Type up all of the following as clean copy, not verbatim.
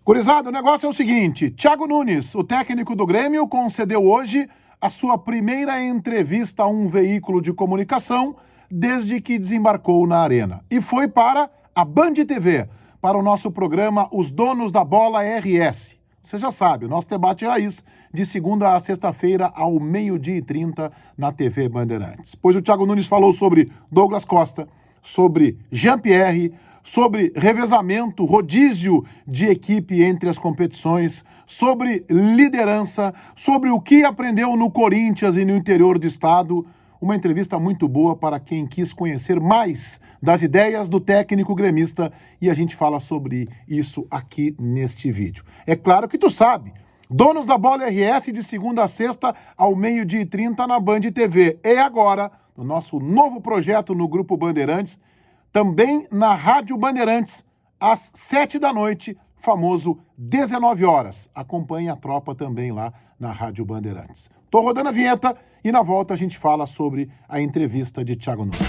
Gurizada, o negócio é o seguinte, Thiago Nunes, o técnico do Grêmio, concedeu hoje a sua primeira entrevista a um veículo de comunicação desde que desembarcou na Arena. E foi para a Band TV, para o nosso programa Os Donos da Bola RS. Você já sabe, o nosso debate raiz de segunda a sexta-feira ao 12h30 na TV Bandeirantes. Pois o Thiago Nunes falou sobre Douglas Costa, sobre Jean-Pierre, sobre revezamento, rodízio de equipe entre as competições, sobre liderança, sobre o que aprendeu no Corinthians e no interior do estado. Uma entrevista muito boa para quem quis conhecer mais das ideias do técnico gremista e a gente fala sobre isso aqui neste vídeo. É claro que tu sabe, Donos da Bola RS de segunda a sexta ao 12h30 na Band TV. E agora, no nosso novo projeto no Grupo Bandeirantes, também na Rádio Bandeirantes, às 7 da noite, famoso 19 horas. Acompanhe a tropa também lá na Rádio Bandeirantes. Tô rodando a vinheta e na volta a gente fala sobre a entrevista de Thiago Nunes.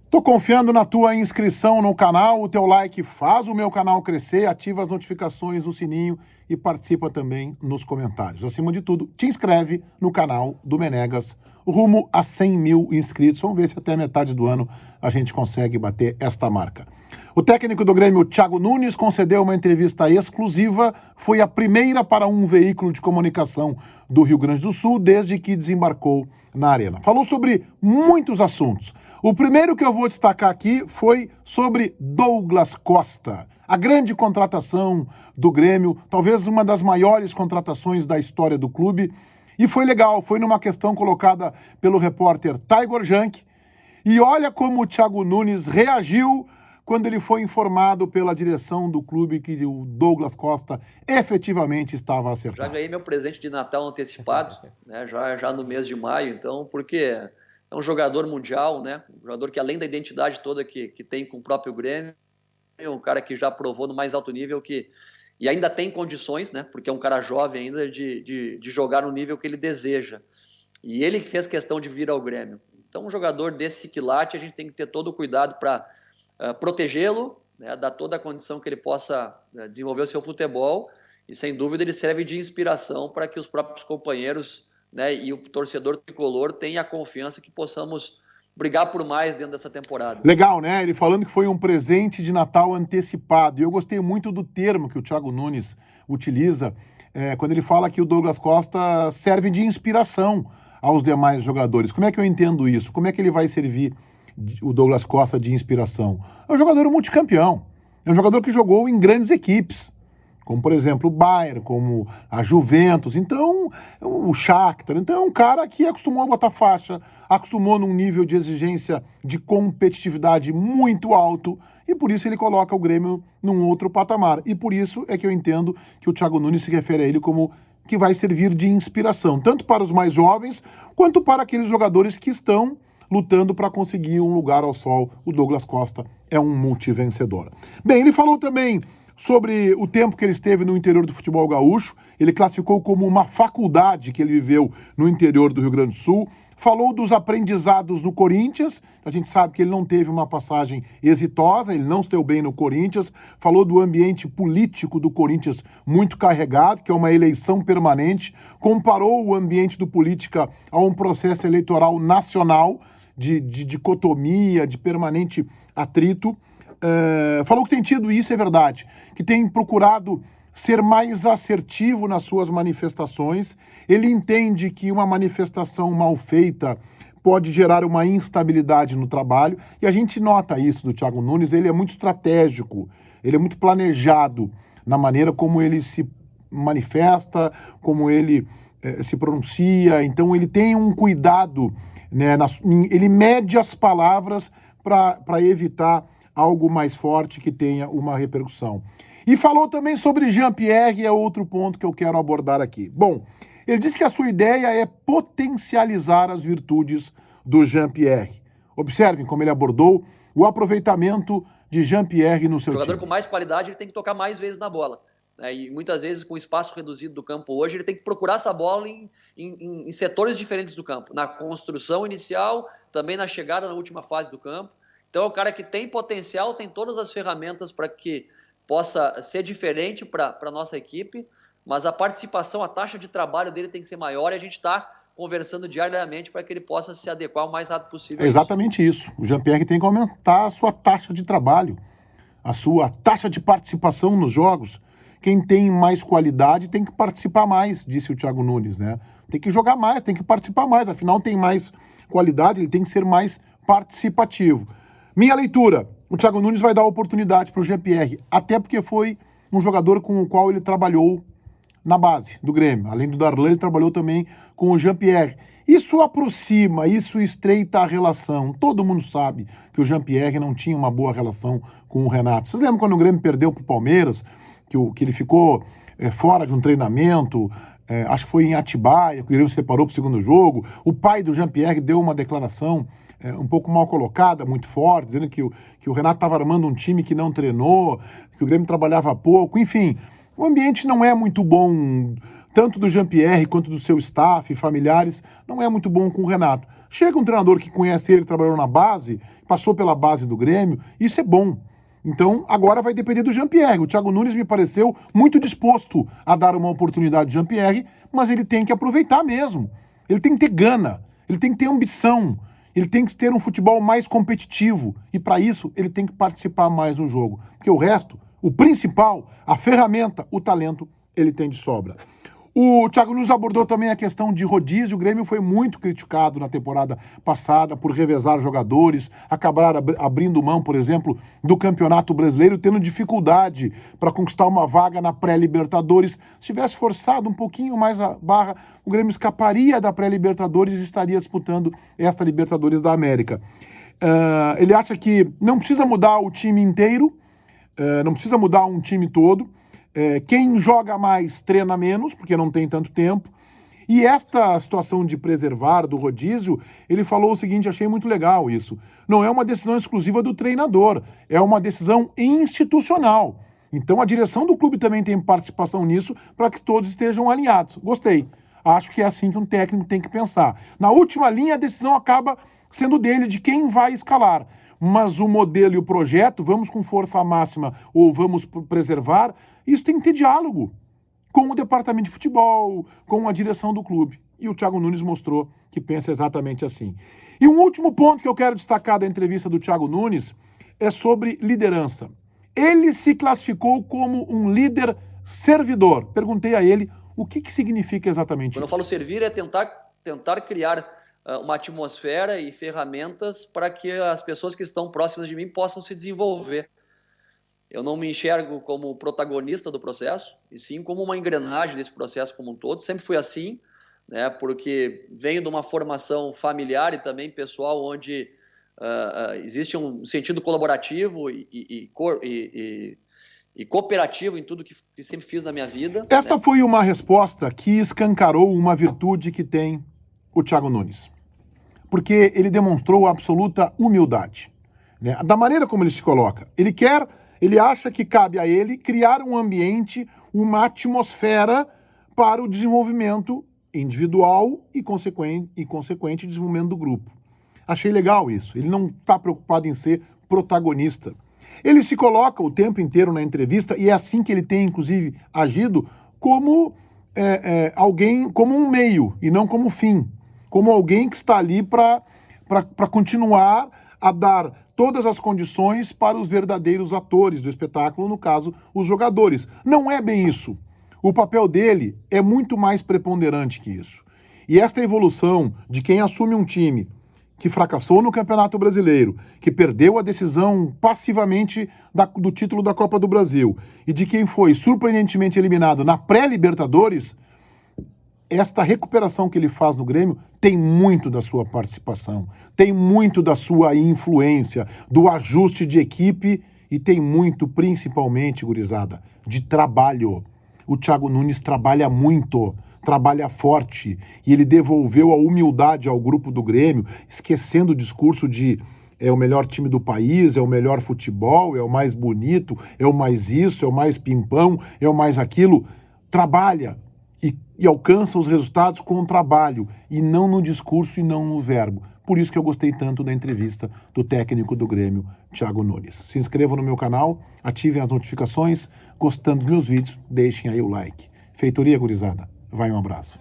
Tô confiando na tua inscrição no canal, o teu like faz o meu canal crescer, ativa as notificações, o sininho e participa também nos comentários. Acima de tudo, te inscreve no canal do Menegas, rumo a 100 mil inscritos. Vamos ver se até metade do ano a gente consegue bater esta marca. O técnico do Grêmio, Thiago Nunes, concedeu uma entrevista exclusiva, foi a primeira para um veículo de comunicação do Rio Grande do Sul desde que desembarcou na Arena. Falou sobre muitos assuntos. O primeiro que eu vou destacar aqui foi sobre Douglas Costa, a grande contratação do Grêmio, talvez uma das maiores contratações da história do clube. E foi legal, foi numa questão colocada pelo repórter Taigor Jank. E olha como o Thiago Nunes reagiu quando ele foi informado pela direção do clube que o Douglas Costa efetivamente estava acertado. Já ganhei meu presente de Natal antecipado, né, já no mês de maio, então, porque é um jogador mundial, né, um jogador que além da identidade toda que tem com o próprio Grêmio, é um cara que já provou no mais alto nível e ainda tem condições, né, porque é um cara jovem ainda de jogar no nível que ele deseja. E ele fez questão de vir ao Grêmio. Então, um jogador desse quilate, a gente tem que ter todo o cuidado para protegê-lo, né, dar toda a condição que ele possa desenvolver o seu futebol e, sem dúvida, ele serve de inspiração para que os próprios companheiros, né, e o torcedor tricolor tenham a confiança que possamos brigar por mais dentro dessa temporada. Legal, né? Ele falando que foi um presente de Natal antecipado. E eu gostei muito do termo que o Thiago Nunes utiliza quando ele fala que o Douglas Costa serve de inspiração aos demais jogadores. Como é que eu entendo isso? Como é que ele vai servir o Douglas Costa de inspiração? É um jogador multicampeão. É um jogador que jogou em grandes equipes, como, por exemplo, o Bayern, como a Juventus, então, o Shakhtar. Então, é um cara que acostumou a botar faixa, acostumou num nível de exigência de competitividade muito alto, e por isso ele coloca o Grêmio num outro patamar. E por isso é que eu entendo que o Thiago Nunes se refere a ele como que vai servir de inspiração, tanto para os mais jovens, quanto para aqueles jogadores que estão lutando para conseguir um lugar ao sol. O Douglas Costa é um multivencedor. Bem, ele falou também sobre o tempo que ele esteve no interior do futebol gaúcho. Ele classificou como uma faculdade que ele viveu no interior do Rio Grande do Sul. Falou dos aprendizados no Corinthians. A gente sabe que ele não teve uma passagem exitosa, ele não se deu bem no Corinthians. Falou do ambiente político do Corinthians muito carregado, que é uma eleição permanente. Comparou o ambiente do política a um processo eleitoral nacional, de dicotomia, de permanente atrito. Falou que tem tido isso, é verdade, que tem procurado ser mais assertivo nas suas manifestações. Ele entende que uma manifestação mal feita pode gerar uma instabilidade no trabalho, e a gente nota isso do Thiago Nunes. Ele é muito estratégico, ele é muito planejado na maneira como ele se manifesta, como ele se pronuncia. Então ele tem um cuidado, né, ele mede as palavras para evitar algo mais forte que tenha uma repercussão. E falou também sobre Jean-Pierre, é outro ponto que eu quero abordar aqui. Bom, ele disse que a sua ideia é potencializar as virtudes do Jean-Pierre. Observem como ele abordou o aproveitamento de Jean-Pierre no seu time. O jogador com mais qualidade, ele tem que tocar mais vezes na bola. E muitas vezes, com o espaço reduzido do campo hoje, ele tem que procurar essa bola em setores diferentes do campo. Na construção inicial, também na chegada na última fase do campo. Então é um cara que tem potencial, tem todas as ferramentas para que possa ser diferente para a nossa equipe, mas a participação, a taxa de trabalho dele tem que ser maior e a gente está conversando diariamente para que ele possa se adequar o mais rápido possível. É exatamente isso. O Jean-Pierre tem que aumentar a sua taxa de trabalho, a sua taxa de participação nos jogos. Quem tem mais qualidade tem que participar mais, disse o Thiago Nunes, né? Tem que jogar mais, tem que participar mais, afinal tem mais qualidade, ele tem que ser mais participativo. Minha leitura, o Thiago Nunes vai dar oportunidade para o Jean-Pierre, até porque foi um jogador com o qual ele trabalhou na base do Grêmio. Além do Darlan, ele trabalhou também com o Jean-Pierre. Isso aproxima, isso estreita a relação. Todo mundo sabe que o Jean-Pierre não tinha uma boa relação com o Renato. Vocês lembram quando o Grêmio perdeu para o Palmeiras, que ele ficou fora de um treinamento, acho que foi em Atibaia, que o Grêmio se preparou para o segundo jogo. O pai do Jean-Pierre deu uma declaração um pouco mal colocada, muito forte, dizendo que o Renato estava armando um time que não treinou, que o Grêmio trabalhava pouco, enfim. O ambiente não é muito bom, tanto do Jean-Pierre quanto do seu staff e familiares, não é muito bom com o Renato. Chega um treinador que conhece ele, que trabalhou na base, passou pela base do Grêmio, isso é bom. Então, agora vai depender do Jean-Pierre. O Thiago Nunes me pareceu muito disposto a dar uma oportunidade ao Jean-Pierre, mas ele tem que aproveitar mesmo. Ele tem que ter gana, ele tem que ter ambição, ele tem que ter um futebol mais competitivo. E para isso, ele tem que participar mais do jogo. Porque o resto, o principal, a ferramenta, o talento, ele tem de sobra. O Thiago Nunes abordou também a questão de rodízio. O Grêmio foi muito criticado na temporada passada por revezar jogadores, acabar abrindo mão, por exemplo, do Campeonato Brasileiro, tendo dificuldade para conquistar uma vaga na pré-Libertadores. Se tivesse forçado um pouquinho mais a barra, o Grêmio escaparia da pré-Libertadores e estaria disputando esta Libertadores da América. Ele acha que não precisa mudar o time inteiro, não precisa mudar um time todo. Quem joga mais treina menos, porque não tem tanto tempo. E esta situação de preservar, do rodízio, ele falou o seguinte, achei muito legal isso. Não é uma decisão exclusiva do treinador, é uma decisão institucional. Então a direção do clube também tem participação nisso para que todos estejam alinhados. Gostei. Acho que é assim que um técnico tem que pensar. Na última linha, a decisão acaba sendo dele, de quem vai escalar. Mas o modelo e o projeto, vamos com força máxima ou vamos preservar, isso tem que ter diálogo com o departamento de futebol, com a direção do clube. E o Thiago Nunes mostrou que pensa exatamente assim. E um último ponto que eu quero destacar da entrevista do Thiago Nunes é sobre liderança. Ele se classificou como um líder servidor. Perguntei a ele o que significa exatamente isso. Quando eu falo servir, é tentar criar uma atmosfera e ferramentas para que as pessoas que estão próximas de mim possam se desenvolver. Eu não me enxergo como protagonista do processo, e sim como uma engrenagem desse processo como um todo. Sempre fui assim, né, porque venho de uma formação familiar e também pessoal, onde existe um sentido colaborativo e cooperativo em tudo que sempre fiz na minha vida. Esta foi uma resposta que escancarou uma virtude que tem o Thiago Nunes, porque ele demonstrou absoluta humildade, né? Da maneira como ele se coloca. Ele acha que cabe a ele criar um ambiente, uma atmosfera para o desenvolvimento individual e consequente desenvolvimento do grupo. Achei legal isso. Ele não está preocupado em ser protagonista. Ele se coloca o tempo inteiro na entrevista, e é assim que ele tem, inclusive, agido, como alguém, como um meio e não como fim. Como alguém que está ali para continuar a dar todas as condições para os verdadeiros atores do espetáculo, no caso, os jogadores. Não é bem isso. O papel dele é muito mais preponderante que isso. E esta evolução de quem assume um time que fracassou no Campeonato Brasileiro, que perdeu a decisão passivamente do título da Copa do Brasil, e de quem foi surpreendentemente eliminado na pré-Libertadores, esta recuperação que ele faz no Grêmio tem muito da sua participação, tem muito da sua influência, do ajuste de equipe e tem muito, principalmente, gurizada, de trabalho. O Thiago Nunes trabalha muito, trabalha forte, e ele devolveu a humildade ao grupo do Grêmio, esquecendo o discurso de é o melhor time do país, é o melhor futebol, é o mais bonito, é o mais isso, é o mais pimpão, é o mais aquilo. Trabalha e alcança os resultados com o trabalho, e não no discurso e não no verbo. Por isso que eu gostei tanto da entrevista do técnico do Grêmio, Thiago Nunes. Se inscrevam no meu canal, ativem as notificações, gostando dos meus vídeos, deixem aí o like. Feitoria, gurizada. Vai, um abraço.